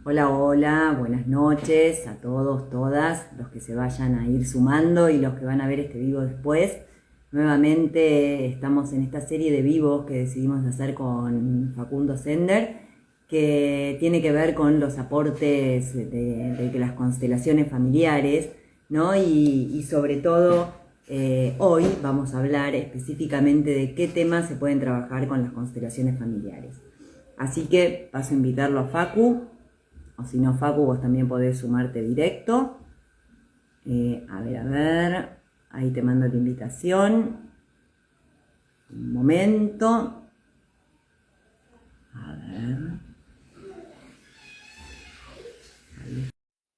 Hola, hola, buenas noches a todos, todas, los que se vayan a ir sumando y los que van a ver este vivo después. Nuevamente estamos en esta serie de vivos que decidimos hacer con Facundo Sender, que tiene que ver con los aportes de las constelaciones familiares, ¿no? Y sobre todo hoy vamos a hablar específicamente de qué temas se pueden trabajar con las constelaciones familiares. Así que paso a invitarlo a Facu. O si no, Facu, vos también podés sumarte directo. A ver. Ahí te mando la invitación. Un momento. A ver.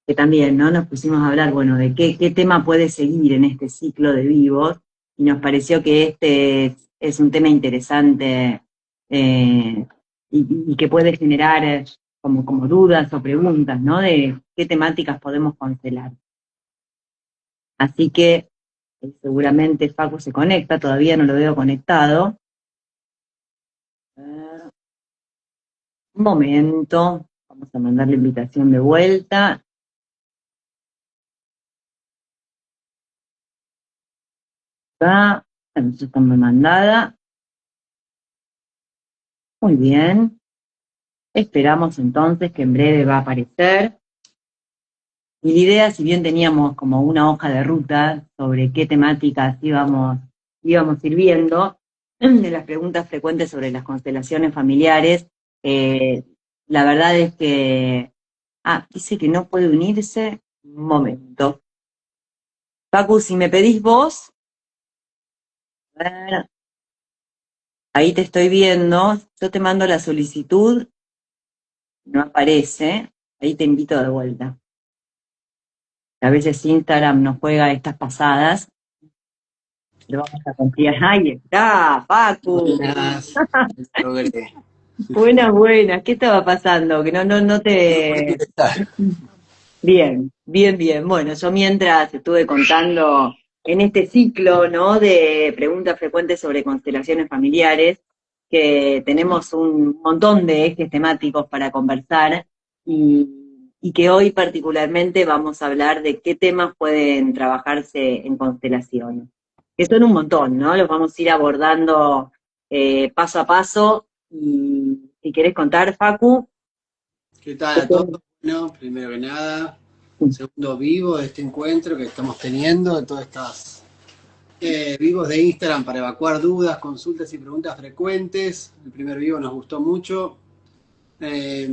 Que también, ¿no? Nos pusimos a hablar, bueno, de qué tema puede seguir en este ciclo de vivos. Y nos pareció que este es un tema interesante y que puede generar como dudas o preguntas, ¿no? De qué temáticas podemos constelar. Así que seguramente Facu se conecta, todavía no lo veo conectado. Un momento, vamos a mandar la invitación de vuelta. Acá, ya está muy mandada. Muy bien. Esperamos entonces que en breve va a aparecer. Y la idea, si bien teníamos como una hoja de ruta sobre qué temáticas íbamos ir viendo, de las preguntas frecuentes sobre las constelaciones familiares, la verdad es que... dice que no puede unirse. Un momento. Facu, si me pedís vos, a ver, ahí te estoy viendo, yo te mando la solicitud, no aparece, ahí te invito de vuelta. A veces Instagram nos juega estas pasadas, lo vamos a confiar. Ahí está, Facu. Buenas, logré. Buenas, buenas. ¿Qué estaba pasando? Que no No pude te... ingresar. Bien, bien, bien. Bueno, yo mientras estuve contando en este ciclo, ¿no? De preguntas frecuentes sobre constelaciones familiares, que tenemos un montón de ejes temáticos para conversar y que hoy particularmente vamos a hablar de qué temas pueden trabajarse en constelaciones. Que son un montón, ¿no? Los vamos a ir abordando paso a paso. Y si querés contar, Facu. ¿Qué tal a todos? Bueno, primero que nada, segundo vivo de este encuentro que estamos teniendo, de todas estas vivos de Instagram para evacuar dudas, consultas y preguntas frecuentes. El primer vivo nos gustó mucho. Eh,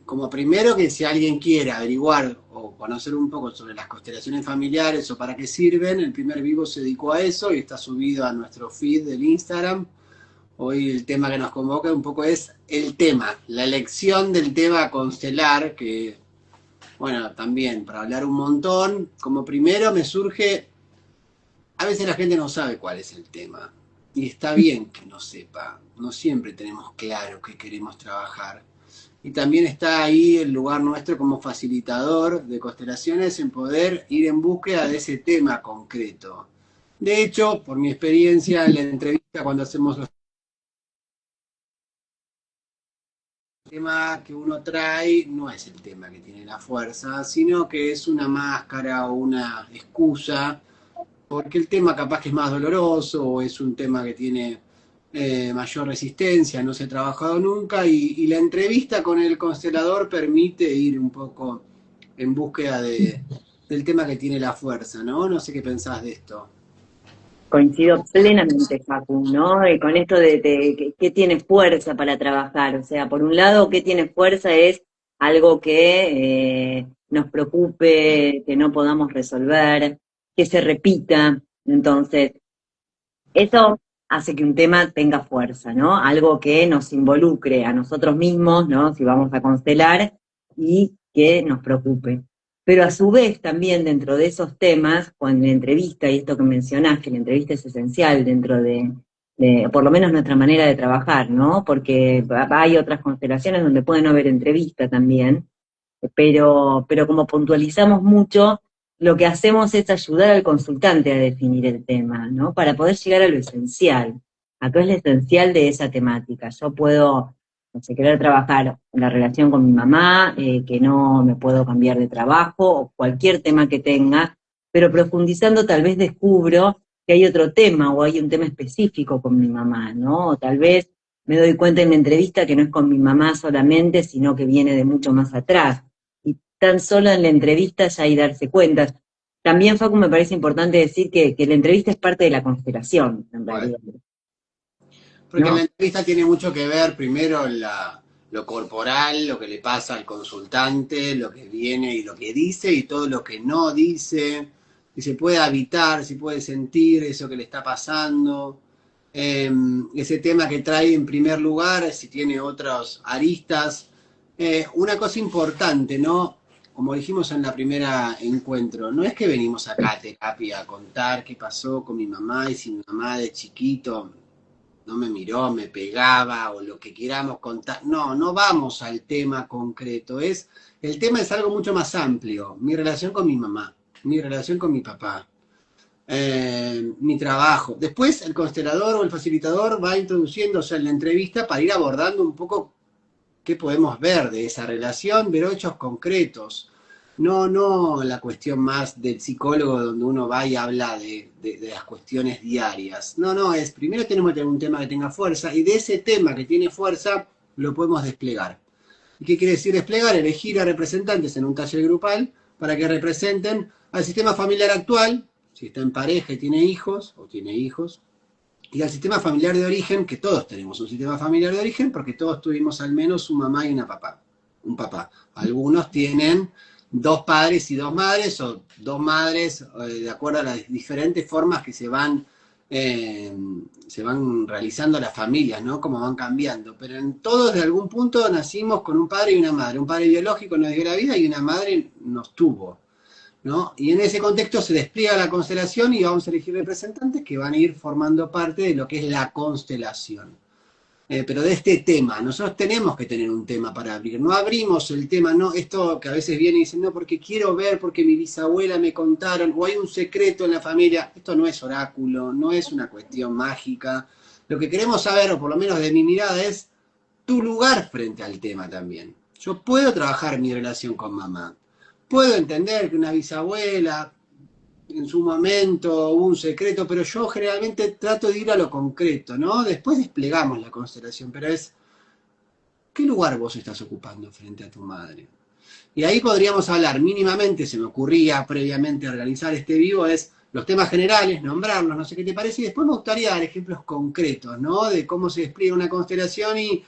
Como primero que si alguien quiere averiguar o conocer un poco sobre las constelaciones familiares o para qué sirven, el primer vivo se dedicó a eso y está subido a nuestro feed del Instagram. Hoy el tema que nos convoca un poco es el tema, la elección del tema a constelar, que, bueno, también para hablar un montón, como primero me surge, a veces la gente no sabe cuál es el tema, y está bien que no sepa, no siempre tenemos claro qué queremos trabajar. Y también está ahí el lugar nuestro como facilitador de constelaciones en poder ir en búsqueda de ese tema concreto. De hecho, por mi experiencia en la entrevista cuando hacemos los tema que uno trae no es el tema que tiene la fuerza, sino que es una máscara o una excusa, porque el tema capaz que es más doloroso o es un tema que tiene mayor resistencia, no se ha trabajado nunca, y la entrevista con el constelador permite ir un poco en búsqueda del tema que tiene la fuerza, ¿no? No sé qué pensás de esto. Coincido plenamente, Facu, ¿no? Y con esto de qué tiene fuerza para trabajar. O sea, por un lado, qué tiene fuerza es algo que nos preocupe, que no podamos resolver, que se repita. Entonces, eso hace que un tema tenga fuerza, ¿no? Algo que nos involucre a nosotros mismos, ¿no? Si vamos a constelar, y que nos preocupe. Pero a su vez también dentro de esos temas, con la entrevista, y esto que mencionás, que la entrevista es esencial dentro de por lo menos nuestra manera de trabajar, ¿no? Porque hay otras constelaciones donde puede no haber entrevista también, pero como puntualizamos mucho, lo que hacemos es ayudar al consultante a definir el tema, ¿no? Para poder llegar a lo esencial. Acá es lo esencial de esa temática. Yo puedo no sé, querer trabajar la relación con mi mamá, que no me puedo cambiar de trabajo, o cualquier tema que tenga, pero profundizando tal vez descubro que hay otro tema o hay un tema específico con mi mamá, ¿no? O tal vez me doy cuenta en la entrevista que no es con mi mamá solamente, sino que viene de mucho más atrás. Y tan solo en la entrevista ya hay darse cuenta. También, Facu, me parece importante decir que la entrevista es parte de la constelación, en Bueno, realidad, porque en la ¿no? entrevista tiene mucho que ver primero lo corporal, lo que le pasa al consultante, lo que viene y lo que dice y todo lo que no dice, si se puede habitar, si puede sentir eso que le está pasando, ese tema que trae en primer lugar, si tiene otras aristas. Una cosa importante, ¿no? Como dijimos en la primera encuentro, no es que venimos acá a terapia a contar qué pasó con mi mamá y si mi mamá de chiquito no me miró, me pegaba o lo que queramos contar. No, no vamos al tema concreto. El tema es algo mucho más amplio. Mi relación con mi mamá, mi relación con mi papá, mi trabajo. Después el constelador o el facilitador va introduciéndose en la entrevista para ir abordando un poco qué podemos ver de esa relación, ver hechos concretos. No, no la cuestión más del psicólogo donde uno va y habla de las cuestiones diarias. No, no, es primero tenemos que tener un tema que tenga fuerza y de ese tema que tiene fuerza lo podemos desplegar. ¿Y qué quiere decir desplegar? Elegir a representantes en un taller grupal para que representen al sistema familiar actual, si está en pareja y tiene hijos o tiene hijos, y al sistema familiar de origen, que todos tenemos un sistema familiar de origen, porque todos tuvimos al menos un mamá y una papá, un papá. Algunos tienen dos padres y dos madres, o dos madres, de acuerdo a las diferentes formas que se van realizando las familias, ¿no? Como van cambiando. Pero en todos, de algún punto, nacimos con un padre y una madre. Un padre biológico nos dio la vida y una madre nos tuvo. ¿No? Y en ese contexto se despliega la constelación y vamos a elegir representantes que van a ir formando parte de lo que es la constelación. Pero de este tema, nosotros tenemos que tener un tema para abrir. No abrimos el tema, no, esto que a veces viene y dicen, no, porque quiero ver, porque mi bisabuela me contaron, o hay un secreto en la familia. Esto no es oráculo, no es una cuestión mágica. Lo que queremos saber, o por lo menos de mi mirada, es tu lugar frente al tema también. Yo puedo trabajar mi relación con mamá. Puedo entender que una bisabuela en su momento hubo un secreto, pero yo generalmente trato de ir a lo concreto, ¿no? Después desplegamos la constelación, pero es, ¿qué lugar vos estás ocupando frente a tu madre? Y ahí podríamos hablar mínimamente, se me ocurría previamente organizar este vivo, es los temas generales, nombrarlos, no sé qué te parece, y después me gustaría dar ejemplos concretos, ¿no? De cómo se despliega una constelación y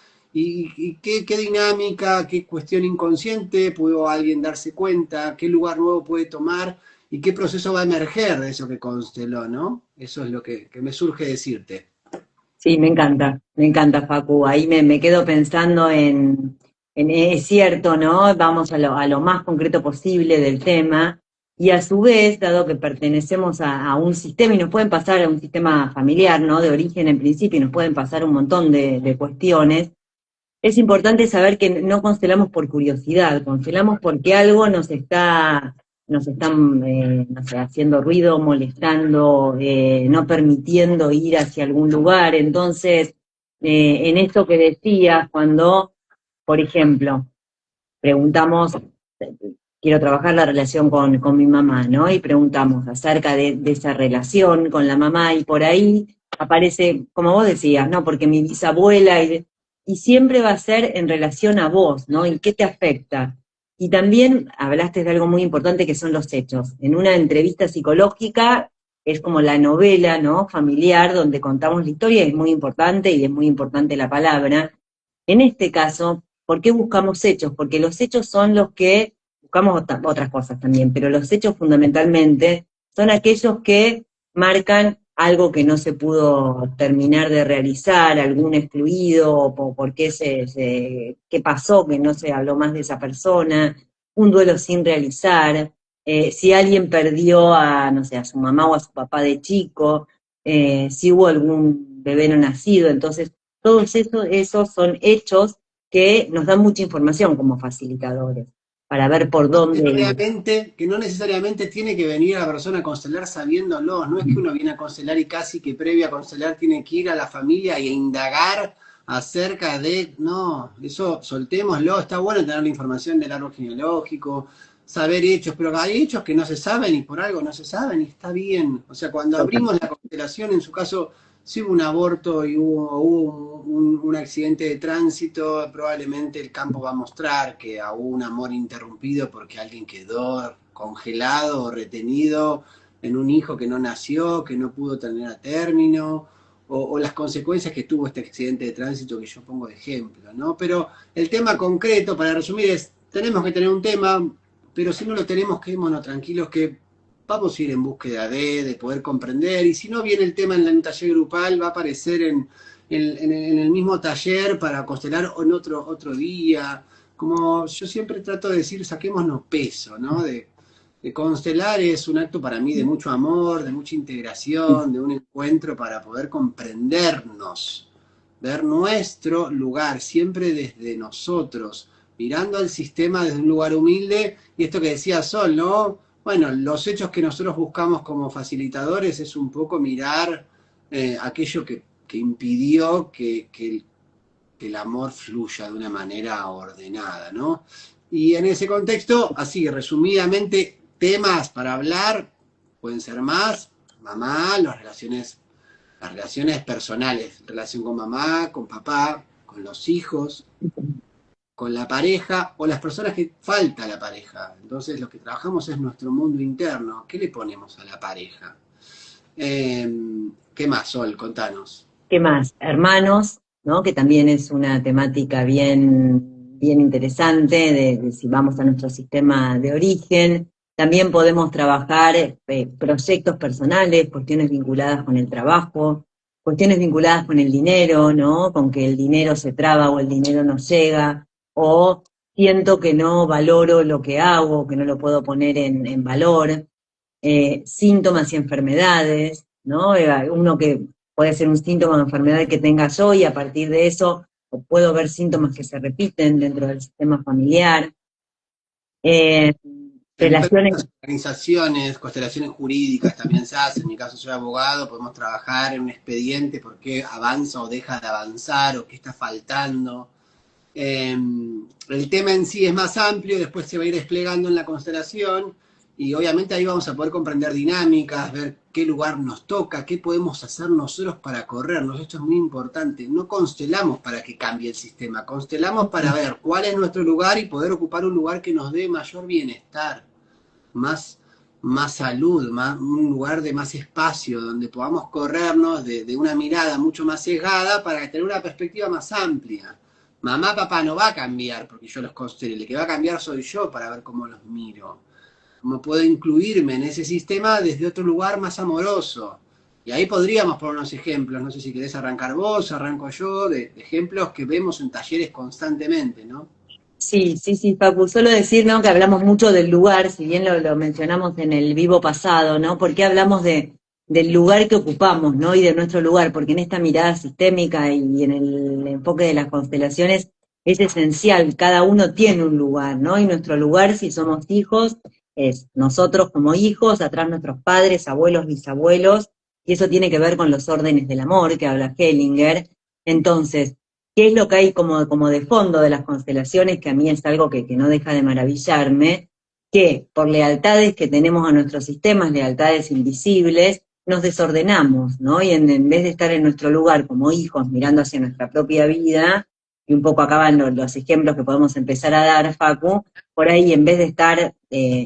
qué dinámica, qué cuestión inconsciente pudo alguien darse cuenta, qué lugar nuevo puede tomar y qué proceso va a emerger de eso que consteló, ¿no? Eso es lo que me surge decirte. Sí, me encanta, Facu. Ahí me quedo pensando es cierto, ¿no? Vamos a lo más concreto posible del tema. Y a su vez, dado que pertenecemos a un sistema y nos pueden pasar a un sistema familiar, ¿no? De origen en principio, y nos pueden pasar un montón de cuestiones. Es importante saber que no constelamos por curiosidad, constelamos porque algo nos están, no sé, haciendo ruido, molestando, no permitiendo ir hacia algún lugar. Entonces, en esto que decías, cuando, por ejemplo, preguntamos, quiero trabajar la relación con mi mamá, ¿no? Y preguntamos acerca de esa relación con la mamá y por ahí aparece, como vos decías, ¿no? Porque mi bisabuela y siempre va a ser en relación a vos, ¿no? ¿Y qué te afecta? Y también hablaste de algo muy importante que son los hechos. En una entrevista psicológica es como la novela, ¿no? Familiar, donde contamos la historia, es muy importante y es muy importante la palabra. En este caso, ¿por qué buscamos hechos? Porque los hechos son los que, buscamos otras cosas también, pero los hechos fundamentalmente son aquellos que marcan algo que no se pudo terminar de realizar, algún excluido, o por qué qué pasó, que no se habló más de esa persona, un duelo sin realizar, si alguien perdió a, no sé, a su mamá o a su papá de chico, si hubo algún bebé no nacido, entonces todos esos son hechos que nos dan mucha información como facilitadores, para ver por dónde ir. Que no necesariamente tiene que venir a la persona a constelar sabiéndolo, no es que uno viene a constelar y casi que previo a constelar tiene que ir a la familia y a indagar acerca de, no, eso soltémoslo, está bueno tener la información del árbol genealógico, saber hechos, pero hay hechos que no se saben y por algo no se saben y está bien. O sea, cuando abrimos la constelación, en su caso, si hubo un aborto y hubo un accidente de tránsito, probablemente el campo va a mostrar que hubo un amor interrumpido porque alguien quedó congelado o retenido en un hijo que no nació, que no pudo tener a término, o las consecuencias que tuvo este accidente de tránsito que yo pongo de ejemplo, ¿no? Pero el tema concreto, para resumir, es, tenemos que tener un tema, pero si no lo tenemos, quedémonos tranquilos que vamos a ir en búsqueda de poder comprender, y si no viene el tema en un taller grupal, va a aparecer en el mismo taller para constelar o en otro día. Como yo siempre trato de decir, saquémonos peso, ¿no? De constelar es un acto para mí de mucho amor, de mucha integración, de un encuentro para poder comprendernos, ver nuestro lugar, siempre desde nosotros, mirando al sistema desde un lugar humilde, y esto que decía Sol, ¿no? Bueno, los hechos que nosotros buscamos como facilitadores es un poco mirar aquello que impidió que el amor fluya de una manera ordenada, ¿no? Y en ese contexto, así resumidamente, temas para hablar pueden ser más, mamá, las relaciones personales, relación con mamá, con papá, con los hijos, con la pareja o las personas que falta a la pareja. Entonces lo que trabajamos es nuestro mundo interno. ¿Qué le ponemos a la pareja? ¿Qué más, Sol? Contanos. ¿Qué más? Hermanos, ¿no? Que también es una temática bien interesante de si vamos a nuestro sistema de origen. También podemos trabajar proyectos personales, cuestiones vinculadas con el trabajo, cuestiones vinculadas con el dinero, ¿no? Con que el dinero se traba o el dinero no llega, o siento que no valoro lo que hago, que no lo puedo poner en valor. Síntomas y enfermedades, ¿no? Uno que puede ser un síntoma de enfermedad que tenga yo y a partir de eso puedo ver síntomas que se repiten dentro del sistema familiar. Eh, En Relaciones, organizaciones, constelaciones jurídicas también se hacen. En mi caso soy abogado, podemos trabajar en un expediente, por qué avanza o deja de avanzar, o qué está faltando. El tema en sí es más amplio, después se va a ir desplegando en la constelación, y obviamente ahí vamos a poder comprender dinámicas, ver qué lugar nos toca, qué podemos hacer nosotros para corrernos. Esto es muy importante. No constelamos para que cambie el sistema, constelamos para ver cuál es nuestro lugar y poder ocupar un lugar que nos dé mayor bienestar, más, más salud, un lugar de más espacio, donde podamos corrernos de una mirada mucho más sesgada para tener una perspectiva más amplia. Mamá, papá no va a cambiar porque yo los constele, el que va a cambiar soy yo para ver cómo los miro. Cómo puedo incluirme en ese sistema desde otro lugar más amoroso. Y ahí podríamos poner unos ejemplos, no sé si querés arrancar vos, arranco yo, de ejemplos que vemos en talleres constantemente, ¿no? sí, Facu, solo decir, ¿no? Que hablamos mucho del lugar, si bien lo mencionamos en el vivo pasado, ¿no? ¿Por qué hablamos del lugar que ocupamos, ¿no? Y de nuestro lugar, porque en esta mirada sistémica y en el enfoque de las constelaciones es esencial, cada uno tiene un lugar, ¿no? Y nuestro lugar, si somos hijos, es nosotros como hijos, atrás nuestros padres, abuelos, bisabuelos, y eso tiene que ver con los órdenes del amor que habla Hellinger. Entonces, ¿qué es lo que hay como de fondo de las constelaciones? Que a mí es algo que no deja de maravillarme, que por lealtades que tenemos a nuestros sistemas, lealtades invisibles, nos desordenamos, ¿no? Y en vez de estar en nuestro lugar como hijos, mirando hacia nuestra propia vida, y un poco acaban los ejemplos que podemos empezar a dar, Facu, por ahí en vez de estar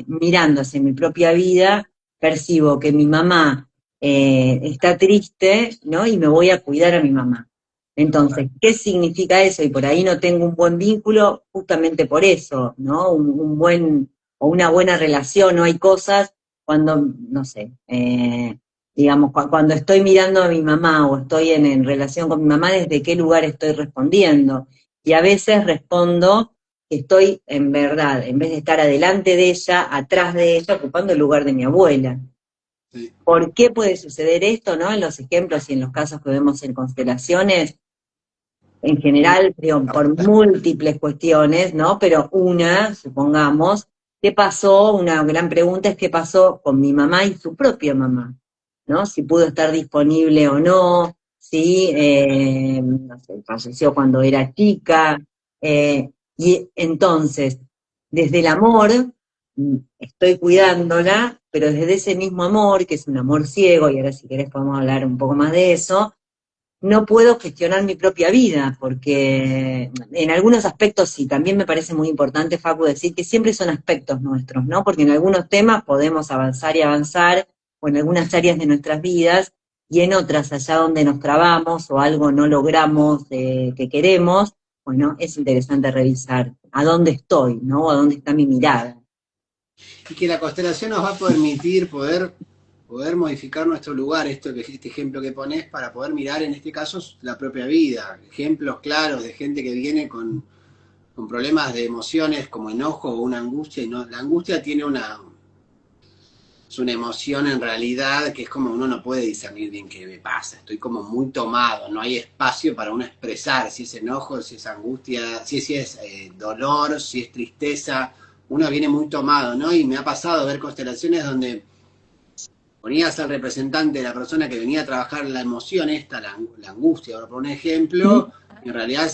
mirando hacia mi propia vida, percibo que mi mamá está triste, ¿no? Y me voy a cuidar a mi mamá. Entonces, ¿qué significa eso? Y por ahí no tengo un buen vínculo, justamente por eso, ¿no? Un buen, o una buena relación, no hay cosas cuando, no sé, digamos, cuando estoy mirando a mi mamá o estoy en relación con mi mamá, ¿desde qué lugar estoy respondiendo? Y a veces respondo que estoy en verdad, en vez de estar adelante de ella, atrás de ella, ocupando el lugar de mi abuela. Sí. ¿Por qué puede suceder esto, no? En los ejemplos y en los casos que vemos en constelaciones, en general, digo, por múltiples cuestiones, ¿no? Pero una, supongamos, ¿qué pasó? Una gran pregunta es qué pasó con mi mamá y su propia mamá, ¿no? Si pudo estar disponible o no, ¿sí? No sé, falleció cuando era chica, y entonces, desde el amor, estoy cuidándola, pero desde ese mismo amor, que es un amor ciego, y ahora si querés podemos hablar un poco más de eso, no puedo gestionar mi propia vida, porque en algunos aspectos sí, también me parece muy importante, Facu, decir que siempre son aspectos nuestros, ¿no? Porque en algunos temas podemos avanzar y avanzar, o en algunas áreas de nuestras vidas, y en otras, allá donde nos trabamos o algo no logramos que queremos, bueno, es interesante revisar a dónde estoy, ¿no? O a dónde está mi mirada. Y que la constelación nos va a permitir poder modificar nuestro lugar, este ejemplo que pones, para poder mirar en este caso la propia vida. Ejemplos claros de gente que viene con problemas de emociones como enojo o una angustia, y no, la angustia tiene es una emoción en realidad que es como uno no puede discernir bien qué me pasa, estoy como muy tomado, no hay espacio para uno expresar si es enojo, si es angustia, si es dolor, si es tristeza, uno viene muy tomado, ¿no? Y me ha pasado ver constelaciones donde ponías al representante de la persona que venía a trabajar la emoción esta, la angustia, ahora por un ejemplo, y en realidad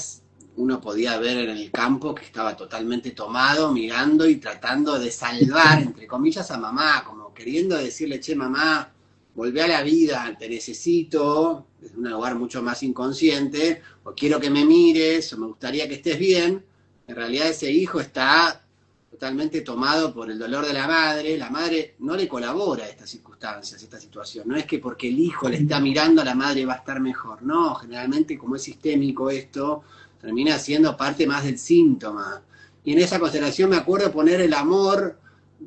uno podía ver en el campo que estaba totalmente tomado, mirando y tratando de salvar, entre comillas, a mamá, como queriendo decirle, che, mamá, volvé a la vida, te necesito, desde un lugar mucho más inconsciente, o quiero que me mires, o me gustaría que estés bien. En realidad ese hijo está totalmente tomado por el dolor de la madre no le colabora a estas circunstancias, a esta situación, no es que porque el hijo le está mirando la madre va a estar mejor, no, generalmente como es sistémico esto, termina siendo parte más del síntoma. Y en esa constelación me acuerdo poner el amor,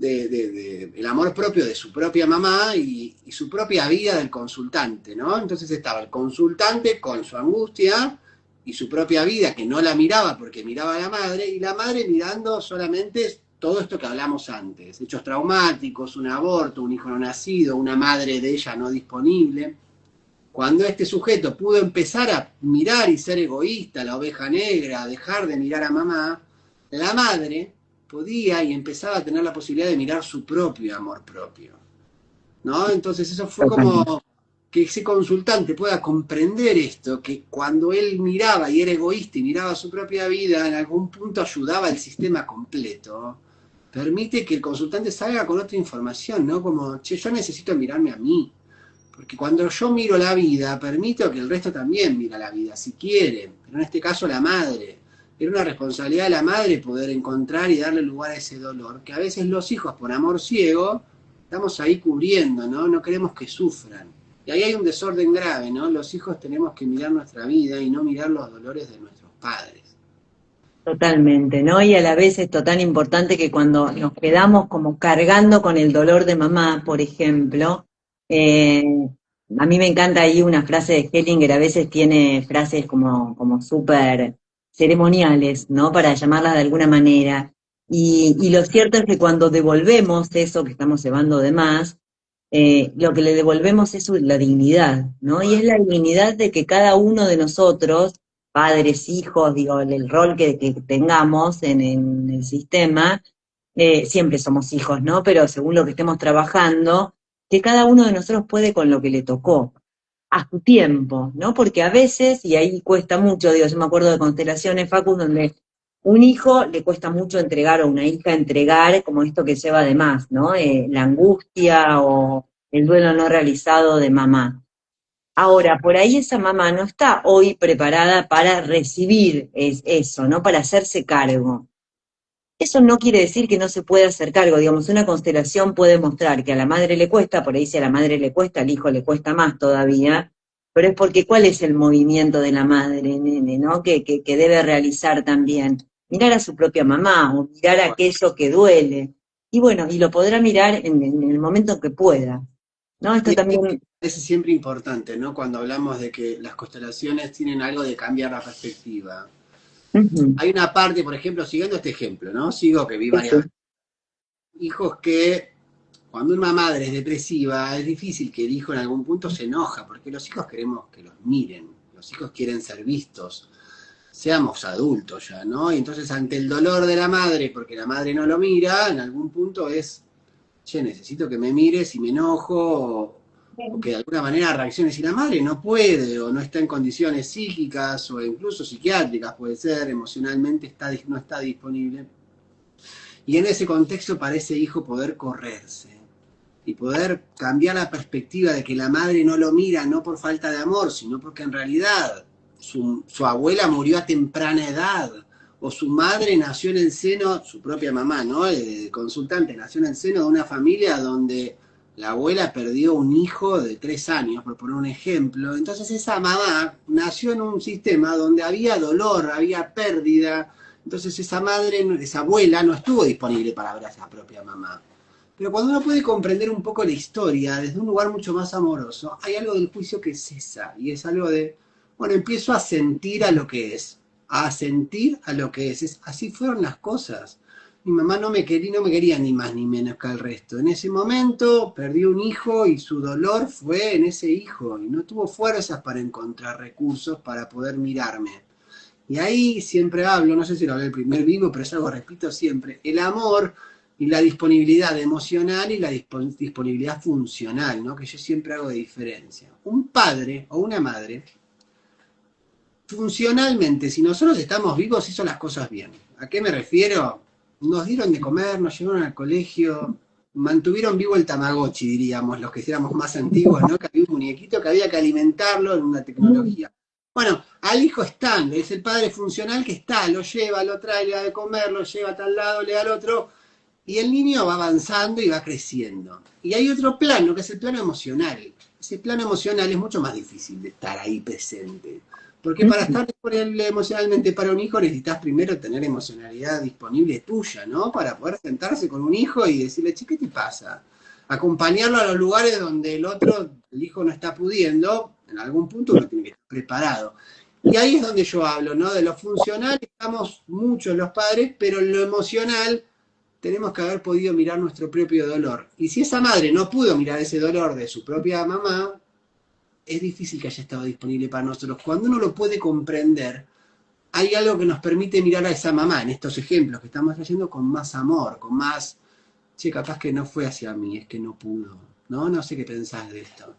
el amor propio de su propia mamá y su propia vida del consultante, ¿no? Entonces estaba el consultante con su angustia y su propia vida, que no la miraba porque miraba a la madre, y la madre mirando solamente todo esto que hablamos antes, hechos traumáticos, un aborto, un hijo no nacido, una madre de ella no disponible. Cuando este sujeto pudo empezar a mirar y ser egoísta, la oveja negra, dejar de mirar a mamá, la madre podía y empezaba a tener la posibilidad de mirar su propio amor propio, ¿no? Entonces eso fue Totalmente. como que ese consultante pueda comprender esto, que cuando él miraba y era egoísta y miraba su propia vida, en algún punto ayudaba al sistema completo, permite que el consultante salga con otra información, ¿no? Como, che, yo necesito mirarme a mí, porque cuando yo miro la vida, permito que el resto también mira la vida, si quiere, pero en este caso la madre. Era una responsabilidad de la madre poder encontrar y darle lugar a ese dolor, que a veces los hijos, por amor ciego, estamos ahí cubriendo, ¿no? No queremos que sufran. Y ahí hay un desorden grave, ¿no? Los hijos tenemos que mirar nuestra vida y no mirar los dolores de nuestros padres. Totalmente, ¿no? Y a la vez es tan importante que cuando nos quedamos como cargando con el dolor de mamá, por ejemplo, eh, a mí me encanta ahí una frase de Hellinger, a veces tiene frases como súper ceremoniales, ¿no? Para llamarlas de alguna manera. Y lo cierto es que cuando devolvemos eso que estamos llevando de más, lo que le devolvemos es la dignidad, ¿no? Y es la dignidad de que cada uno de nosotros, padres, hijos, digo, el rol que tengamos en el sistema, siempre somos hijos, ¿no? Pero según lo que estemos trabajando, que cada uno de nosotros puede con lo que le tocó, a su tiempo, ¿no? Porque a veces, y ahí cuesta mucho, digo, yo me acuerdo de constelaciones, Facu, donde un hijo le cuesta mucho entregar, o una hija entregar, como esto que lleva además, ¿no? La angustia o el duelo no realizado de mamá. Ahora, por ahí esa mamá no está hoy preparada para recibir eso, ¿no? Para hacerse cargo. Eso no quiere decir que no se pueda hacer cargo, digamos, una constelación puede mostrar que a la madre le cuesta, por ahí si a la madre le cuesta, al hijo le cuesta más todavía, pero es porque cuál es el movimiento de la madre, nene, ¿no? Que debe realizar también. Mirar a su propia mamá o mirar aquello que duele. Y bueno, y lo podrá mirar en el momento que pueda, ¿no? Esto Y también. es siempre importante, ¿no? Cuando hablamos de que las constelaciones tienen algo de cambiar la perspectiva. Ujú, Hay una parte, por ejemplo, siguiendo este ejemplo, ¿no? Sigo que vi sí, varias sí, hijos que cuando una madre es depresiva es difícil que el hijo en algún punto se enoja, porque los hijos queremos que los miren, los hijos quieren ser vistos, seamos adultos ya, ¿no? Y entonces ante el dolor de la madre, porque la madre no lo mira, en algún punto es, che, necesito que me mires y me enojo, o que de alguna manera reaccione si la madre no puede o no está en condiciones psíquicas o incluso psiquiátricas, puede ser, emocionalmente no está disponible. Y en ese contexto para ese hijo poder correrse y poder cambiar la perspectiva de que la madre no lo mira no por falta de amor, sino porque en realidad su abuela murió a temprana edad, o su madre nació en el seno, su propia mamá, ¿no? El consultante nació en el seno de una familia donde la abuela perdió un hijo de 3 años, por poner un ejemplo. Entonces esa mamá nació en un sistema donde había dolor, había pérdida. Entonces esa madre, esa abuela no estuvo disponible para ver a esa propia mamá. Pero cuando uno puede comprender un poco la historia desde un lugar mucho más amoroso, hay algo del juicio que cesa y es algo de, bueno, empiezo a sentir a lo que es, a sentir a lo que es. Así fueron las cosas. Mi mamá no me quería ni más ni menos que al resto. En ese momento perdió un hijo y su dolor fue en ese hijo y no tuvo fuerzas para encontrar recursos para poder mirarme. Y ahí siempre hablo, no sé si lo hablé el primer vivo, pero es algo que repito siempre, el amor y la disponibilidad emocional y la disponibilidad funcional, ¿no? Que yo siempre hago de diferencia. Un padre o una madre, funcionalmente, si nosotros estamos vivos, hizo las cosas bien. ¿A qué me refiero? Nos dieron de comer, nos llevaron al colegio, mantuvieron vivo el Tamagotchi, diríamos, los que éramos más antiguos, ¿no? Que había un muñequito que había que alimentarlo en una tecnología. Bueno, al hijo están, es el padre funcional que está, lo lleva, lo trae, le da de comer, lo lleva a tal lado, le da al otro, y el niño va avanzando y va creciendo. Y hay otro plano, que es el plano emocional. Ese plano emocional es mucho más difícil de estar ahí presente. Porque para estar disponible emocionalmente para un hijo necesitas primero tener emocionalidad disponible tuya, ¿no? Para poder sentarse con un hijo y decirle, che, ¿qué te pasa? Acompañarlo a los lugares donde el hijo no está pudiendo, en algún punto uno tiene que estar preparado. Y ahí es donde yo hablo, ¿no? De lo funcional estamos muchos los padres, pero en lo emocional tenemos que haber podido mirar nuestro propio dolor. Y si esa madre no pudo mirar ese dolor de su propia mamá, es difícil que haya estado disponible para nosotros. Cuando uno lo puede comprender, hay algo que nos permite mirar a esa mamá, en estos ejemplos que estamos leyendo, con más amor, con más, che, capaz que no fue hacia mí, es que no pudo. No, no sé qué pensás de esto.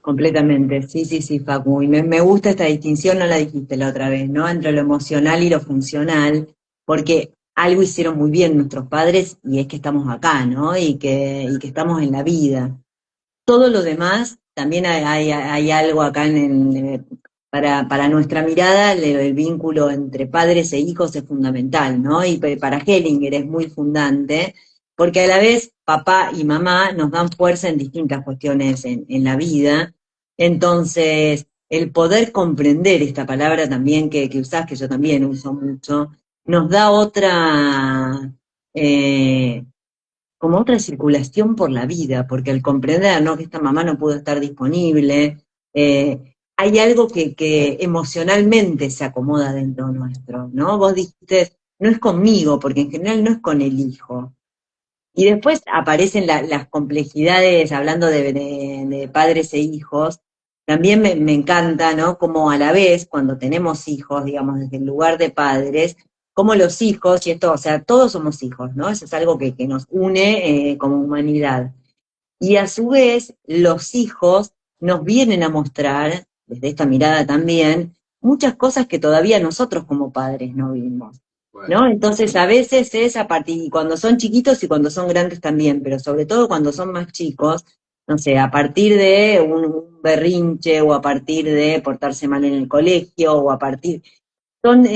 Completamente, sí, sí, sí, Facu. Y me gusta esta distinción, no la dijiste la otra vez, ¿no? Entre lo emocional y lo funcional, porque algo hicieron muy bien nuestros padres y es que estamos acá, ¿no? Y que estamos en la vida. Todo lo demás, también hay algo acá para nuestra mirada, el vínculo entre padres e hijos es fundamental, ¿no? Y para Hellinger es muy fundante, porque a la vez papá y mamá nos dan fuerza en distintas cuestiones en la vida. Entonces, el poder comprender esta palabra también que usás, que yo también uso mucho, nos da eh, como otra circulación por la vida, porque al comprender, ¿no? Que esta mamá no pudo estar disponible, hay algo que emocionalmente se acomoda dentro nuestro, ¿no? Vos dijiste, no es conmigo, porque en general no es con el hijo. Y después aparecen las complejidades, hablando de padres e hijos, también me encanta, ¿no? Como a la vez, cuando tenemos hijos, digamos, desde el lugar de padres, como los hijos, y esto, o sea, todos somos hijos, ¿no? Eso es algo que nos une como humanidad. Y a su vez, los hijos nos vienen a mostrar, desde esta mirada también, muchas cosas que todavía nosotros como padres no vimos. Bueno, ¿No? Entonces a veces es a partir, y cuando son chiquitos y cuando son grandes también, pero sobre todo cuando son más chicos, no sé, a partir de un berrinche o a partir de portarse mal en el colegio o a partir, son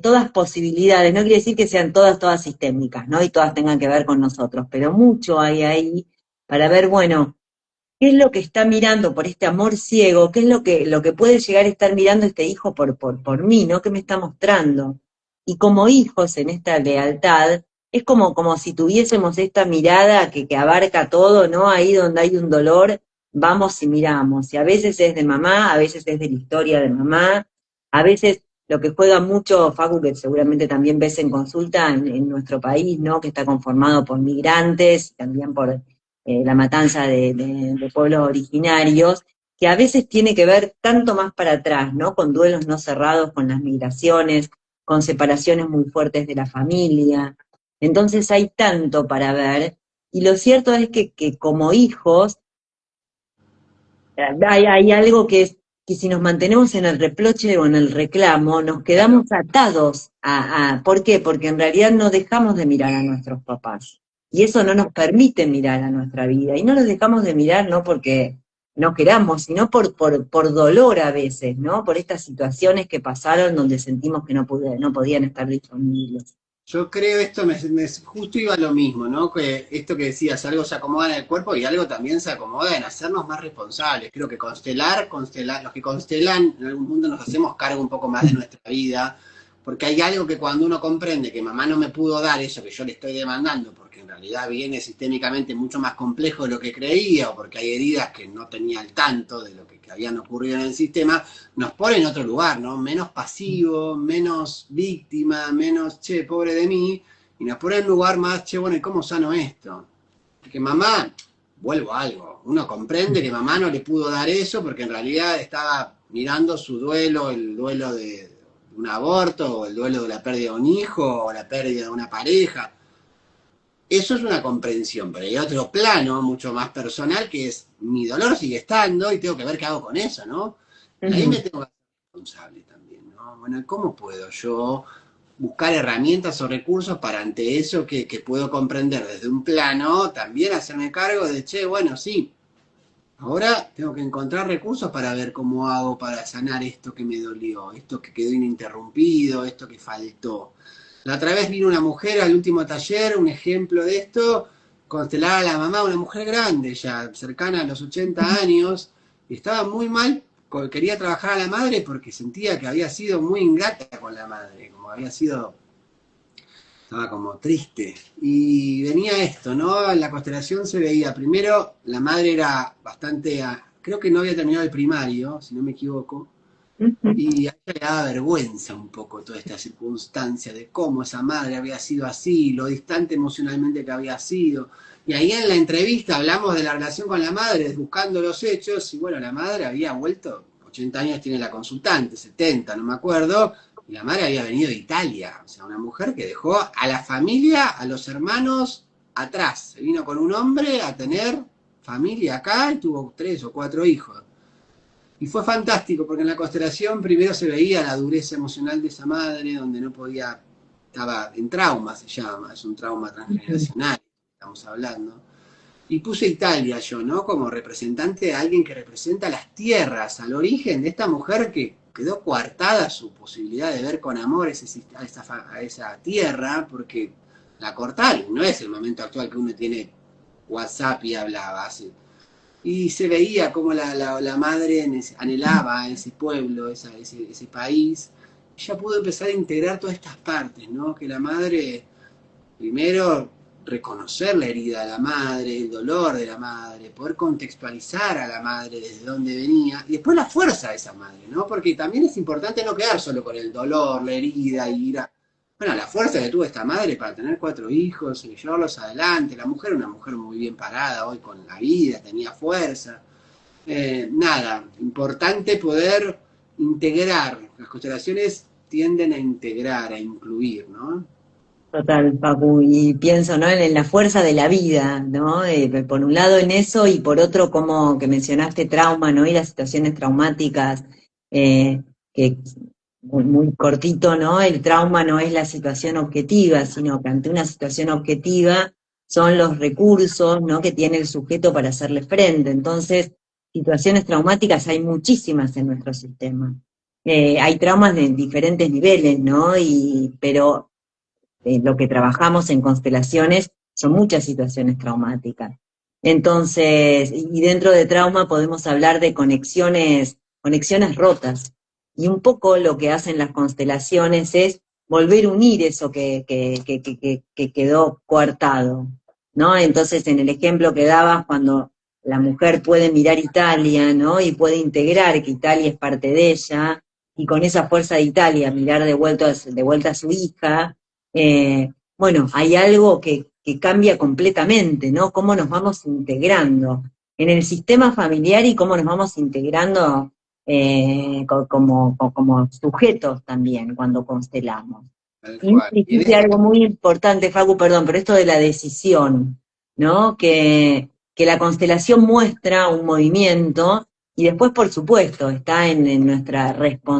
todas posibilidades, no quiere decir que sean todas sistémicas, ¿no? Y todas tengan que ver con nosotros, pero mucho hay ahí para ver, bueno, qué es lo que está mirando por este amor ciego, qué es lo que puede llegar a estar mirando este hijo por mí, ¿no? ¿Qué me está mostrando? Y como hijos en esta lealtad, es como si tuviésemos esta mirada que abarca todo, ¿no? Ahí donde hay un dolor, vamos y miramos. Y a veces es de mamá, a veces es de la historia de mamá, a veces lo que juega mucho, Facu, que seguramente también ves en consulta en nuestro país, ¿no? Que está conformado por migrantes, también por la matanza de pueblos originarios, que a veces tiene que ver tanto más para atrás, ¿no? Con duelos no cerrados, con las migraciones, con separaciones muy fuertes de la familia. Entonces hay tanto para ver, y lo cierto es que como hijos hay algo que es que si nos mantenemos en el reproche o en el reclamo, nos Claro. quedamos atados ¿por qué? Porque en realidad no dejamos de mirar a nuestros papás. Y eso no nos permite mirar a nuestra vida. Y no los dejamos de mirar no porque no queramos, sino por dolor a veces, ¿no? Por estas situaciones que pasaron donde sentimos que no podían estar disponibles. Yo creo esto, justo iba a lo mismo, ¿no? Que esto que decías, algo se acomoda en el cuerpo y algo también se acomoda en hacernos más responsables. Creo que los que constelan, en algún punto nos hacemos cargo un poco más de nuestra vida, porque hay algo que cuando uno comprende que mamá no me pudo dar eso que yo le estoy demandando, porque en realidad viene sistémicamente mucho más complejo de lo que creía, o porque hay heridas que no tenía al tanto de lo que habían ocurrido en el sistema, nos pone en otro lugar, ¿no? Menos pasivo, menos víctima, menos, che, pobre de mí, y nos pone en un lugar más, che, bueno, ¿y cómo sano esto? Porque mamá, vuelvo a algo, uno comprende que mamá no le pudo dar eso porque en realidad estaba mirando su duelo, el duelo de un aborto, o el duelo de la pérdida de un hijo, o la pérdida de una pareja. Eso es una comprensión, pero hay otro plano mucho más personal que es mi dolor sigue estando y tengo que ver qué hago con eso, ¿no? Y ahí me Ujú. tengo que hacer responsable también, ¿no? Bueno, ¿cómo puedo yo buscar herramientas o recursos para ante eso que puedo comprender desde un plano, también hacerme cargo de, che, bueno, sí, ahora tengo que encontrar recursos para ver cómo hago para sanar esto que me dolió, esto que quedó ininterrumpido, esto que faltó. La otra vez vino una mujer al último taller, un ejemplo de esto, constelada a la mamá, una mujer grande ya, cercana a los 80 años, y estaba muy mal, quería trabajar a la madre porque sentía que había sido muy ingrata con la madre, como había sido, estaba como triste. Y venía esto, ¿no? En la constelación se veía, primero, la madre era bastante, creo que no había terminado el primario, si no me equivoco, Ujú. y a ella le daba vergüenza un poco toda esta circunstancia de cómo esa madre había sido así, lo distante emocionalmente que había sido. Y ahí en la entrevista hablamos de la relación con la madre, buscando los hechos, y bueno, la madre había vuelto, 80 años tiene la consultante, 70, no me acuerdo, y la madre había venido de Italia, o sea, una mujer que dejó a la familia, a los hermanos atrás, se vino con un hombre a tener familia acá y tuvo 3 o 4 hijos. Y fue fantástico, porque en la constelación primero se veía la dureza emocional de esa madre, donde no podía, estaba en trauma, se llama, es un trauma Ujú. transgeneracional, estamos hablando. Y puse Italia yo, ¿no? Como representante de alguien que representa las tierras, al origen de esta mujer que quedó coartada su posibilidad de ver con amor a esa tierra, porque la cortaron, no es el momento actual que uno tiene WhatsApp y hablaba, hace y se veía como la madre anhelaba ese pueblo, ese país. Ella pudo empezar a integrar todas estas partes, ¿no? Que la madre, primero, reconocer la herida de la madre, el dolor de la madre, poder contextualizar a la madre desde dónde venía, y después la fuerza de esa madre, ¿no? Porque también es importante no quedar solo con el dolor, la herida, y ir a, bueno, la fuerza que tuvo esta madre para tener 4 hijos y llevarlos adelante. La mujer, una mujer muy bien parada hoy con la vida, tenía fuerza. Nada, importante poder integrar. Las constelaciones tienden a integrar, a incluir, ¿no? Total, Facu, y pienso, ¿no? En la fuerza de la vida, ¿no? Por un lado en eso y por otro como que mencionaste trauma, ¿no? Y las situaciones traumáticas, que muy cortito, ¿no? El trauma no es la situación objetiva, sino que ante una situación objetiva son los recursos, ¿no? Que tiene el sujeto para hacerle frente. Entonces, situaciones traumáticas hay muchísimas en nuestro sistema. Hay traumas de diferentes niveles, ¿no? Pero lo que trabajamos en constelaciones son muchas situaciones traumáticas. Entonces, y dentro de trauma podemos hablar de conexiones rotas. Y un poco lo que hacen las constelaciones es volver a unir eso que quedó coartado, ¿no? Entonces, en el ejemplo que dabas, cuando la mujer puede mirar Italia, ¿no? Y puede integrar que Italia es parte de ella, y con esa fuerza de Italia mirar de vuelta a su hija, bueno, hay algo que cambia completamente, ¿no? Cómo nos vamos integrando en el sistema familiar y cómo nos vamos integrando como sujetos también cuando constelamos. Tal Y cual. Y en dijiste este algo muy importante, Facu, perdón, pero esto de la decisión, ¿no? Que la constelación muestra un movimiento Y después, por supuesto, está en nuestra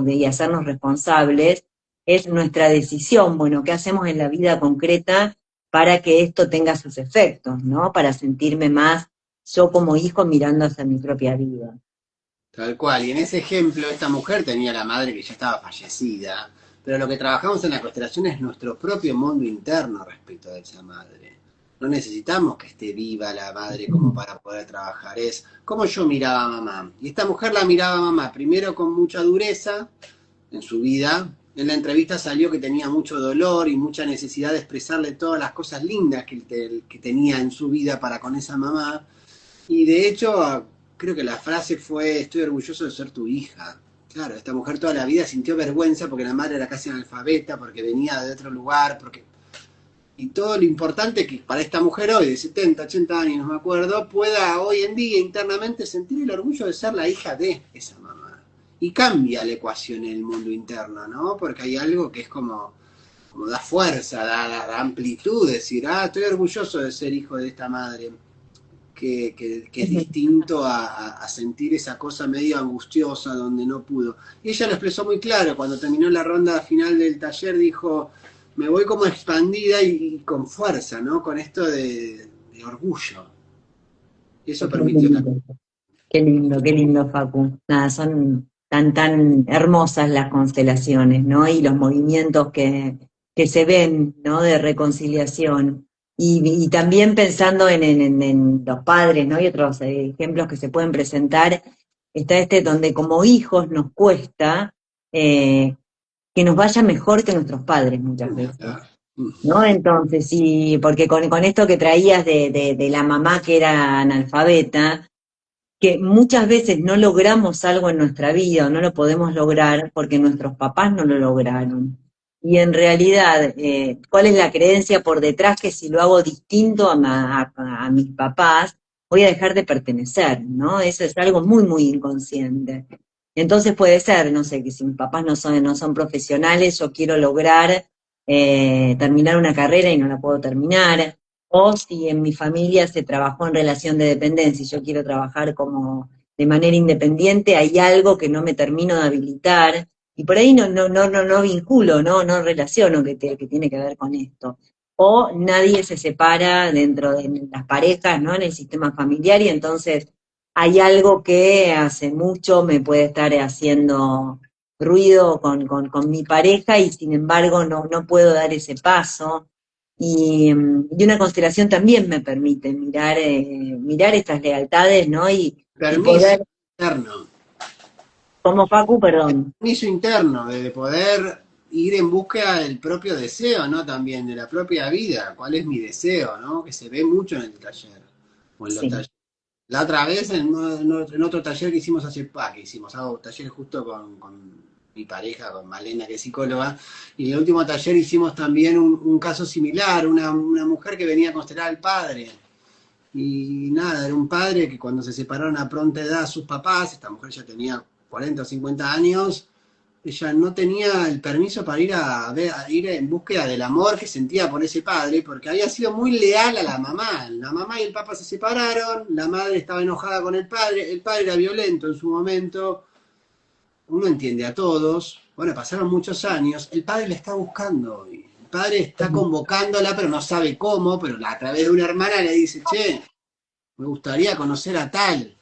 y hacernos responsables, es nuestra decisión, bueno, qué hacemos en la vida concreta para que esto tenga sus efectos, ¿no? Para sentirme más yo como hijo mirando hacia mi propia vida. Tal cual, y en ese ejemplo esta mujer tenía la madre que ya estaba fallecida, pero lo que trabajamos en la constelación es nuestro propio mundo interno respecto de esa madre. No necesitamos que esté viva la madre como para poder trabajar, es como yo miraba a mamá. Y esta mujer la miraba a mamá primero con mucha dureza en su vida. En la entrevista salió que tenía mucho dolor y mucha necesidad de expresarle todas las cosas lindas que tenía en su vida para con esa mamá. Y de hecho, creo que la frase fue, estoy orgulloso de ser tu hija. Claro, esta mujer toda la vida sintió vergüenza porque la madre era casi analfabeta, porque venía de otro lugar, porque... Y todo lo importante que para esta mujer hoy, de 70, 80 años, no me acuerdo, pueda hoy en día internamente sentir el orgullo de ser la hija de esa mamá. Y cambia la ecuación en el mundo interno, ¿no? Porque hay algo que es como da fuerza, da amplitud, decir, estoy orgulloso de ser hijo de esta madre. Que es distinto a sentir esa cosa medio angustiosa donde no pudo. Y ella lo expresó muy claro, cuando terminó la ronda final del taller dijo, me voy como expandida y con fuerza, ¿no? Con esto de orgullo. Y eso permitió la... Qué lindo, Facu. Nada, son tan hermosas las constelaciones, ¿no? Y los movimientos que se ven, ¿no? De reconciliación. Y también pensando en los padres, ¿no? Y otros ejemplos que se pueden presentar, está este donde como hijos nos cuesta que nos vaya mejor que nuestros padres muchas veces. ¿No? Entonces, sí, porque con esto que traías de la mamá que era analfabeta, que muchas veces no logramos algo en nuestra vida o no lo podemos lograr porque nuestros papás no lo lograron. Y en realidad, ¿cuál es la creencia por detrás? Que si lo hago distinto a mis papás, voy a dejar de pertenecer, ¿no? Eso es algo muy inconsciente. Entonces puede ser, no sé, que si mis papás no son profesionales, yo quiero lograr terminar una carrera y no la puedo terminar, o si en mi familia se trabajó en relación de dependencia y yo quiero trabajar como de manera independiente, hay algo que no me termino de habilitar, y por ahí no vinculo, no relaciono que tiene que ver con esto. O nadie se separa dentro de las parejas, ¿no? En el sistema familiar, y entonces hay algo que hace mucho me puede estar haciendo ruido con mi pareja y sin embargo no puedo dar ese paso. Y una constelación también me permite mirar estas lealtades, ¿no? Y Permiso poder, interno. como Facu, perdón. Permiso interno de poder ir en búsqueda del propio deseo, ¿no? También de la propia vida. ¿Cuál es mi deseo, no? Que se ve mucho en el taller. O en los Sí. talleres. La otra vez, en otro taller que hicimos hago talleres justo con mi pareja, con Malena, que es psicóloga, y en el último taller hicimos también un caso similar, una mujer que venía a constelar al padre. Y nada, era un padre que cuando se separaron a pronta edad sus papás, esta mujer ya tenía 40 o 50 años, ella no tenía el permiso para a ir en búsqueda del amor que sentía por ese padre, porque había sido muy leal a la mamá. La mamá y el papá se separaron, la madre estaba enojada con el padre era violento en su momento, uno entiende a todos. Bueno, pasaron muchos años, el padre la está buscando hoy. El padre está convocándola, pero no sabe cómo, pero a través de una hermana le dice, che, me gustaría conocer a tal.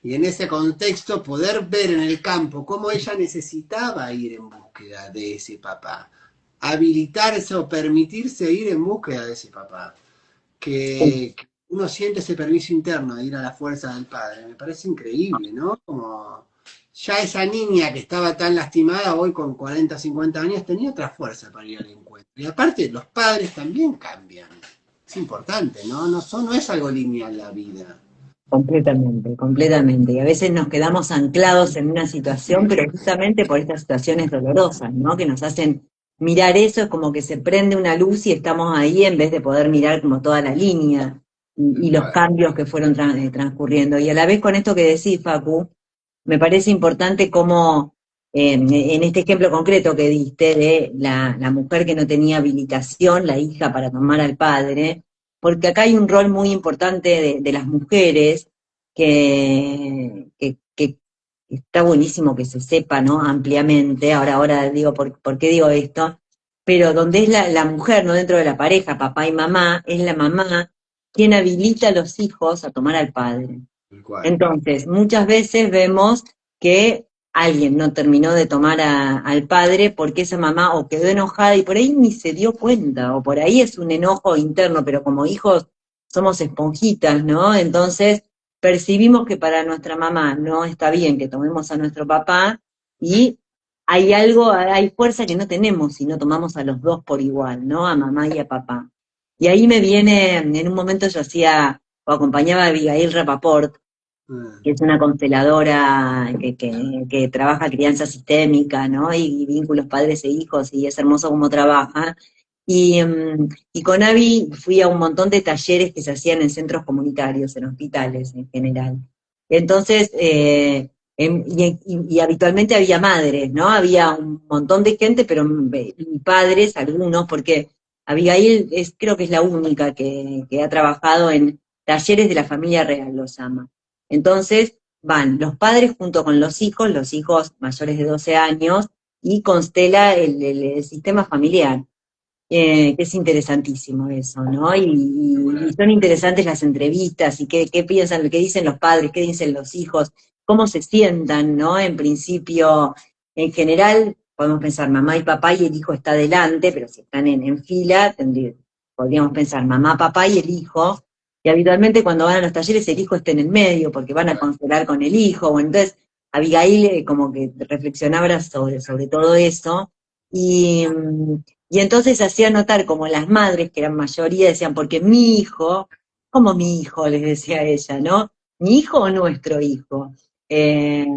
Y en ese contexto poder ver en el campo cómo ella necesitaba ir en búsqueda de ese papá, habilitarse o permitirse ir en búsqueda de ese papá, que uno siente ese permiso interno de ir a la fuerza del padre, me parece increíble, ¿no? Como ya esa niña que estaba tan lastimada hoy con 40, 50 años tenía otra fuerza para ir al encuentro. Y aparte los padres también cambian, es importante, ¿no? No es algo lineal la vida. Completamente. Y a veces nos quedamos anclados en una situación, pero justamente por estas situaciones dolorosas, ¿no? Que nos hacen mirar eso, es como que se prende una luz y estamos ahí en vez de poder mirar como toda la línea y los cambios que fueron transcurriendo. Y a la vez con esto que decís, Facu, me parece importante cómo, en este ejemplo concreto que diste de la mujer que no tenía habilitación, la hija para tomar al padre, porque acá hay un rol muy importante de las mujeres que está buenísimo que se sepa, ¿no? Ampliamente, ahora digo, ¿por qué digo esto? Pero donde es la mujer, no dentro de la pareja, papá y mamá, es la mamá quien habilita a los hijos a tomar al padre. Tal cual. Entonces, muchas veces vemos que alguien no terminó de tomar al padre porque esa mamá o quedó enojada y por ahí ni se dio cuenta, o por ahí es un enojo interno, pero como hijos somos esponjitas, ¿no? Entonces, percibimos que para nuestra mamá no está bien que tomemos a nuestro papá y hay algo, hay fuerza que no tenemos si no tomamos a los dos por igual, ¿no? A mamá y a papá. Y ahí me viene, en un momento yo hacía o acompañaba a Abigail Rapaport, Ah, que es una consteladora que trabaja crianza sistémica, ¿no? Y vínculos padres e hijos, y es hermoso cómo trabaja. Y con Abby fui a un montón de talleres que se hacían en centros comunitarios, en hospitales en general. Entonces, y habitualmente había madres, ¿no? Había un montón de gente, pero y padres, algunos, porque Abigail creo que es la única que ha trabajado en talleres de la familia real, los llama. Entonces van los padres junto con los hijos mayores de 12 años, y constela el sistema familiar, que es interesantísimo eso, ¿no? Y son interesantes las entrevistas, y qué piensan, qué dicen los padres, qué dicen los hijos, cómo se sientan, ¿no? En principio, en general, podemos pensar mamá y papá y el hijo está adelante, pero si están en fila, podríamos pensar mamá, papá y el hijo, y habitualmente cuando van a los talleres el hijo está en el medio, porque van a constelar con el hijo, bueno, entonces Abigail como que reflexionaba sobre todo eso, y, y entonces hacía notar como las madres, que eran mayoría, decían, porque mi hijo, como mi hijo, les decía ella, ¿no? ¿Mi hijo o nuestro hijo? Eh,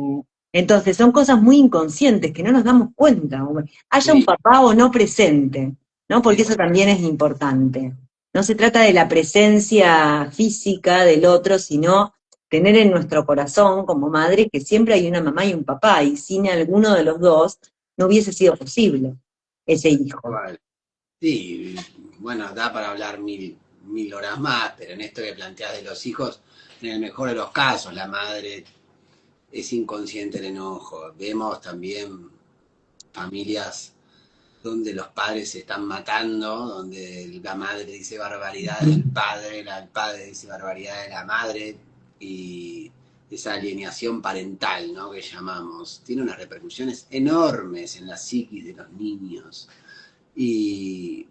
entonces son cosas muy inconscientes que no nos damos cuenta, haya un sí, papá o no presente, ¿no? Porque sí, eso también es importante. No se trata de la presencia física del otro, sino tener en nuestro corazón como madre que siempre hay una mamá y un papá, y sin alguno de los dos no hubiese sido posible ese hijo. igual. Sí, bueno, da para hablar mil horas más, pero en esto que planteas de los hijos, en el mejor de los casos, la madre es inconsciente el enojo. Vemos también familias donde los padres se están matando, donde la madre dice barbaridades del padre, el padre dice barbaridades de la madre, y esa alienación parental, ¿no? Que llamamos, tiene unas repercusiones enormes en la psiquis de los niños. Y,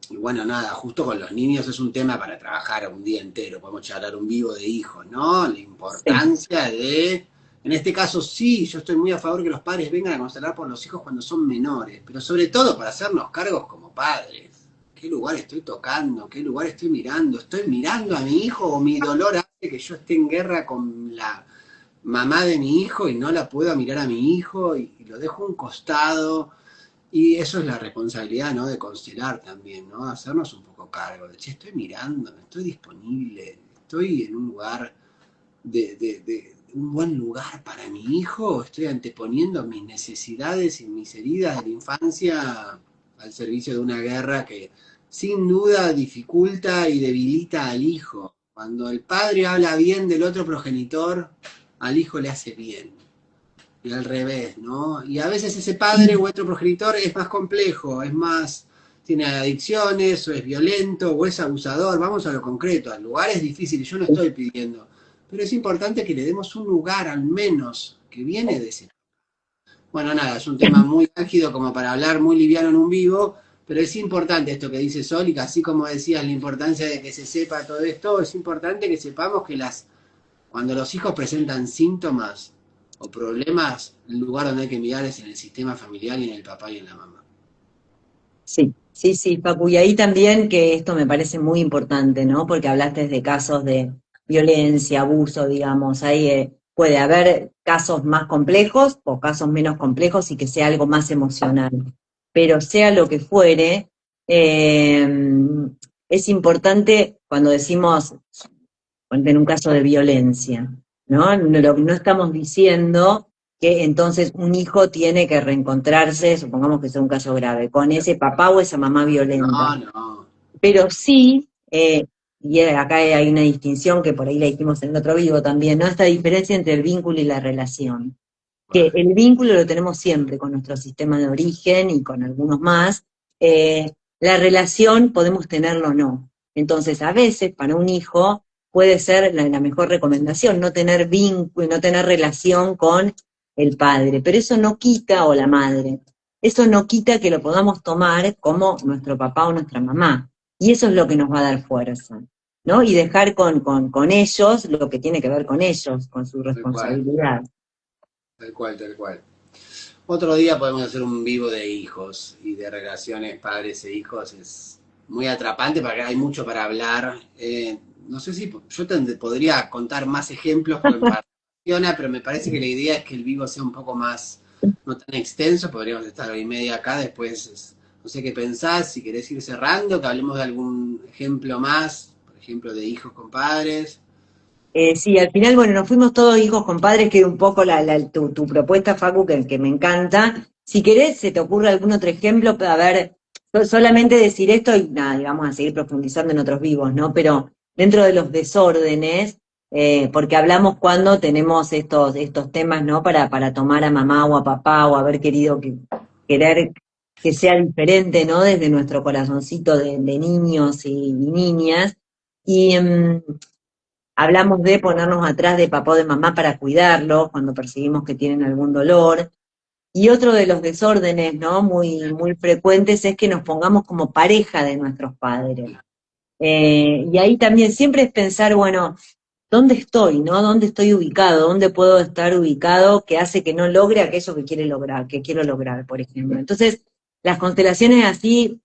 y bueno, nada, justo con los niños es un tema para trabajar un día entero, podemos charlar un vivo de hijos, ¿no? La Sí, importancia de, en este caso sí, yo estoy muy a favor que los padres vengan a constelar por los hijos cuando son menores, pero sobre todo para hacernos cargos como padres. ¿Qué lugar estoy tocando? ¿Qué lugar estoy mirando? ¿Estoy mirando a mi hijo o mi dolor hace que yo esté en guerra con la mamá de mi hijo y no la puedo mirar a mi hijo y lo dejo a un costado? Y eso es la responsabilidad, ¿no? De constelar también, ¿no? Hacernos un poco cargo de, che, estoy mirando, estoy disponible, estoy en un lugar de un buen lugar para mi hijo, estoy anteponiendo mis necesidades y mis heridas de la infancia al servicio de una guerra que sin duda dificulta y debilita al hijo. Cuando el padre habla bien del otro progenitor, al hijo le hace bien y al revés, ¿no? Y a veces ese padre u otro progenitor es más complejo, es más, tiene adicciones, o es violento, o es abusador, vamos a lo concreto, al lugar es difícil, yo no estoy pidiendo, pero es importante que le demos un lugar al menos que viene de ese. Bueno, nada, es un tema muy álgido como para hablar muy liviano en un vivo, pero es importante esto que dice Sol, y que así como decías la importancia de que se sepa todo esto, es importante que sepamos que cuando los hijos presentan síntomas o problemas, el lugar donde hay que mirar es en el sistema familiar y en el papá y en la mamá. sí, Facu, y ahí también que esto me parece muy importante, ¿no? Porque hablaste de casos de violencia, abuso, digamos, ahí puede haber casos más complejos o casos menos complejos y que sea algo más emocional, pero sea lo que fuere, eh, es importante cuando decimos, en un caso de violencia, ¿no? No estamos diciendo que entonces un hijo tiene que reencontrarse, supongamos que sea un caso grave, con ese papá o esa mamá violenta. No, no. Pero sí, y acá hay una distinción que por ahí la dijimos en el otro vivo también, ¿no? Esta diferencia entre el vínculo y la relación. que el vínculo lo tenemos siempre con nuestro sistema de origen y con algunos más. La relación podemos tenerlo o no. Entonces, a veces, para un hijo, puede ser la mejor recomendación, no tener vínculo, no tener relación con el padre, pero eso no quita, o la madre, eso no quita que lo podamos tomar como nuestro papá o nuestra mamá. Y eso es lo que nos va a dar fuerza, ¿no? Y dejar con ellos lo que tiene que ver con ellos, con su Tal cual, responsabilidad. tal cual, tal cual. Otro día podemos hacer un vivo de hijos y de relaciones padres e hijos. Es muy atrapante porque hay mucho para hablar. No sé si yo podría contar más ejemplos porque me apasiona, pero me parece que la idea es que el vivo sea un poco más, no tan extenso. Podríamos estar hora y media acá. Después, no sé qué pensás, si querés ir cerrando, que hablemos de algún ejemplo más, por ejemplo, de hijos con padres. Sí, al final, bueno, nos fuimos todos hijos con padres, que era un poco tu propuesta, Facu, que me encanta. Si querés, se te ocurre algún otro ejemplo, a ver, solamente decir esto y nada, y vamos a seguir profundizando en otros vivos, ¿no? Pero dentro de los desórdenes, porque hablamos cuando tenemos estos temas, ¿no? Para tomar a mamá o a papá o haber querido querer que sea diferente, ¿no? Desde nuestro corazoncito de niños y niñas. Y, hablamos de ponernos atrás de papá o de mamá para cuidarlos cuando percibimos que tienen algún dolor. Y otro de los desórdenes, ¿no? Muy frecuentes es que nos pongamos como pareja de nuestros padres. Y ahí también siempre es pensar, bueno, ¿dónde estoy, no? ¿Dónde estoy ubicado? ¿Dónde puedo estar ubicado que hace que no logre aquello que quiere lograr, que quiero lograr, por ejemplo? Entonces, las constelaciones así,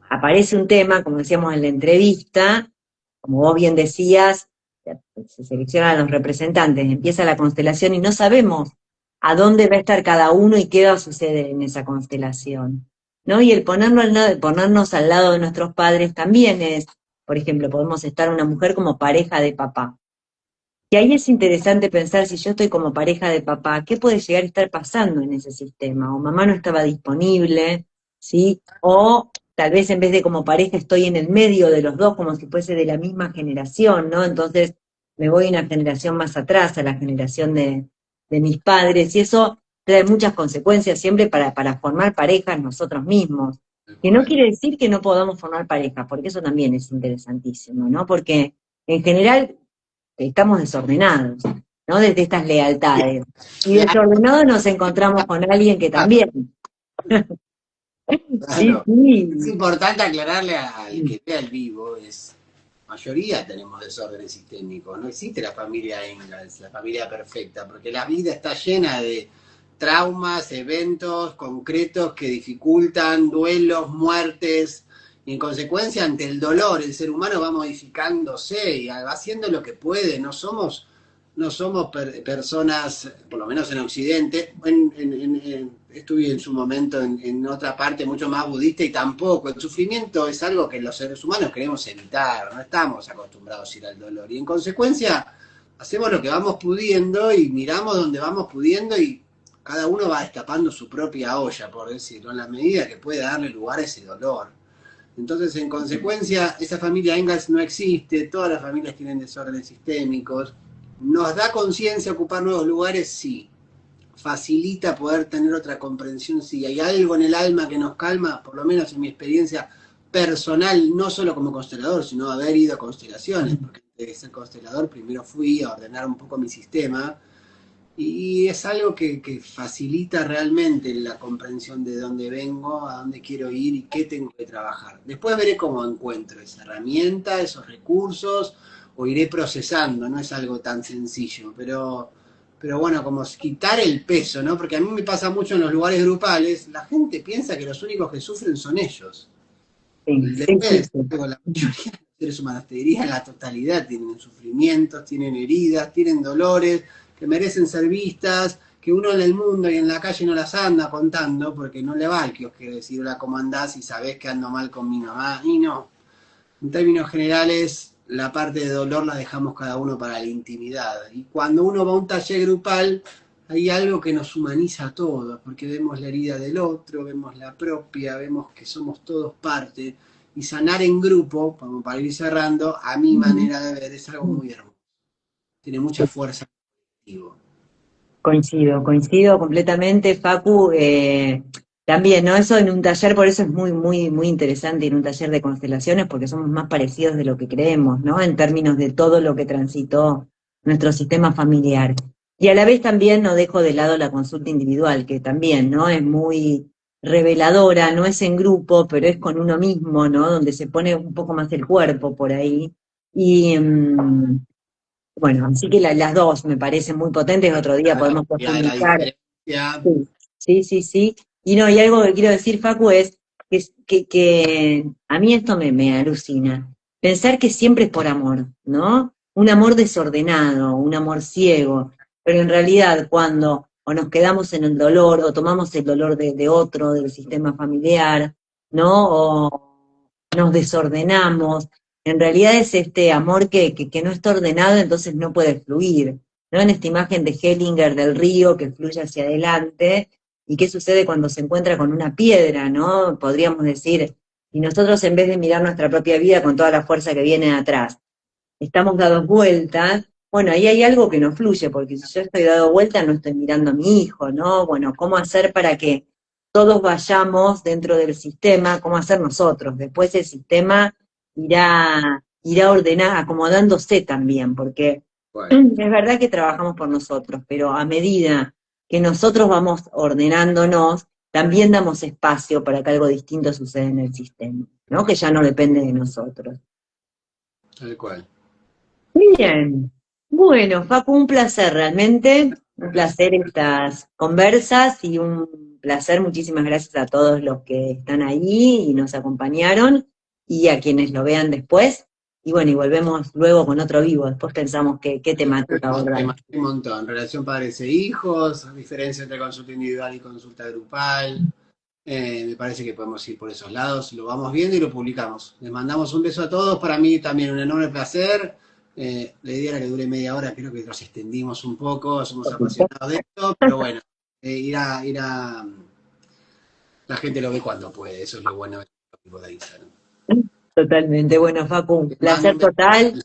aparece un tema, como decíamos en la entrevista, como vos bien decías, se seleccionan los representantes, empieza la constelación y no sabemos a dónde va a estar cada uno y qué va a suceder en esa constelación, ¿no? Y el ponernos al lado de nuestros padres también es, por ejemplo, podemos estar una mujer como pareja de papá. Y ahí es interesante pensar, si yo estoy como pareja de papá, ¿qué puede llegar a estar pasando en ese sistema? O mamá no estaba disponible, ¿sí? O tal vez en vez de como pareja estoy en el medio de los dos, como si fuese de la misma generación, ¿no? Entonces me voy una generación más atrás, a la generación de mis padres, y eso trae muchas consecuencias siempre para formar parejas nosotros mismos. Tal Que no cual. quiere decir que no podamos formar parejas, porque eso también es interesantísimo, ¿no? Porque en general estamos desordenados, ¿no? Desde estas lealtades. Y desordenados nos encontramos con alguien que también. Sí, Claro. Es sí. importante aclararle al que vea el vivo, mayoría tenemos desórdenes sistémicos, no existe la familia Engels, la familia perfecta, porque la vida está llena de traumas, eventos concretos que dificultan, duelos, muertes, y en consecuencia ante el dolor el ser humano va modificándose y va haciendo lo que puede, no somos personas, por lo menos en Occidente, estuve en su momento en otra parte mucho más budista y tampoco, el sufrimiento es algo que los seres humanos queremos evitar, no estamos acostumbrados a ir al dolor y en consecuencia hacemos lo que vamos pudiendo y miramos donde vamos pudiendo y cada uno va destapando su propia olla, por decirlo, en la medida que puede darle lugar a ese dolor. Entonces, en consecuencia, esa familia Engels no existe, todas las familias tienen desórdenes sistémicos. ¿Nos da conciencia ocupar nuevos lugares? Sí. ¿Facilita poder tener otra comprensión? Sí. ¿Hay algo en el alma que nos calma? Por lo menos en mi experiencia personal, no solo como constelador, sino haber ido a constelaciones, porque antes de ser constelador primero fui a ordenar un poco mi sistema y es algo que facilita realmente la comprensión de dónde vengo, a dónde quiero ir y qué tengo que trabajar. Después veré cómo encuentro esa herramienta, esos recursos, o iré procesando, no es algo tan sencillo, pero bueno, como quitar el peso, ¿no? Porque a mí me pasa mucho en los lugares grupales, la gente piensa que los únicos que sufren son ellos. Sí, Y sí, sí, después, sí. la mayoría de los seres humanos, te diría la totalidad, tienen sufrimientos, tienen heridas, tienen dolores, que merecen ser vistas, que uno en el mundo y en la calle no las anda contando, porque no le va al kiosque decir hola, ¿cómo andás? Y sabés que ando mal con mi mamá. Y no, en términos generales, la parte de dolor la dejamos cada uno para la intimidad. Y cuando uno va a un taller grupal, hay algo que nos humaniza a todos, porque vemos la herida del otro, vemos la propia, vemos que somos todos parte. Y sanar en grupo, como para ir cerrando, a mi manera de ver, es algo muy hermoso. Tiene mucha fuerza. Coincido completamente, Facu. También, ¿no? Eso en un taller, por eso es muy, muy, muy interesante en un taller de constelaciones, porque somos más parecidos de lo que creemos, ¿no? En términos de todo lo que transitó nuestro sistema familiar. Y a la vez también no dejo de lado la consulta individual, que también, ¿no? Es muy reveladora, no es en grupo, pero es con uno mismo, ¿no? Donde se pone un poco más el cuerpo por ahí. Y, bueno, así que las dos me parecen muy potentes, otro día podemos Y de la profundizar. diferencia, Sí, sí, sí, sí. Y no, y algo que quiero decir, Facu, es que a mí esto me alucina. Pensar que siempre es por amor, ¿no? Un amor desordenado, un amor ciego, pero en realidad cuando o nos quedamos en el dolor o tomamos el dolor de otro, del sistema familiar, ¿no? O nos desordenamos, en realidad es este amor que no está ordenado, entonces no puede fluir. ¿No? En esta imagen de Hellinger del río que fluye hacia adelante, y qué sucede cuando se encuentra con una piedra, ¿no? Podríamos decir, y nosotros en vez de mirar nuestra propia vida con toda la fuerza que viene de atrás, estamos dados vueltas, bueno, ahí hay algo que no fluye, porque si yo estoy dado vuelta no estoy mirando a mi hijo, ¿no? Bueno, ¿cómo hacer para que todos vayamos dentro del sistema? ¿Cómo hacer nosotros? Después el sistema irá acomodándose también, porque bueno, es verdad que trabajamos por nosotros, pero a medida que nosotros vamos ordenándonos, también damos espacio para que algo distinto suceda en el sistema, ¿no? Que ya no depende de nosotros. tal cual. Bien. Bueno, Facu, un placer realmente, un placer estas conversas y un placer, muchísimas gracias a todos los que están ahí y nos acompañaron y a quienes lo vean después. Y bueno, y volvemos luego con otro vivo, después pensamos qué temática abordar. Hay un montón, relación padres e hijos, diferencia entre consulta individual y consulta grupal. Me parece que podemos ir por esos lados, lo vamos viendo y lo publicamos. Les mandamos un beso a todos, para mí también un enorme placer. La idea era que dure media hora, creo que nos extendimos un poco, somos apasionados de esto, pero bueno, la gente lo ve cuando puede, eso es lo bueno de Instagram. Totalmente. Bueno, Facu, Les mando placer un total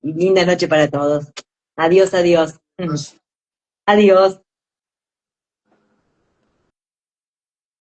y linda noche para todos. Adiós, adiós. beso. Adiós.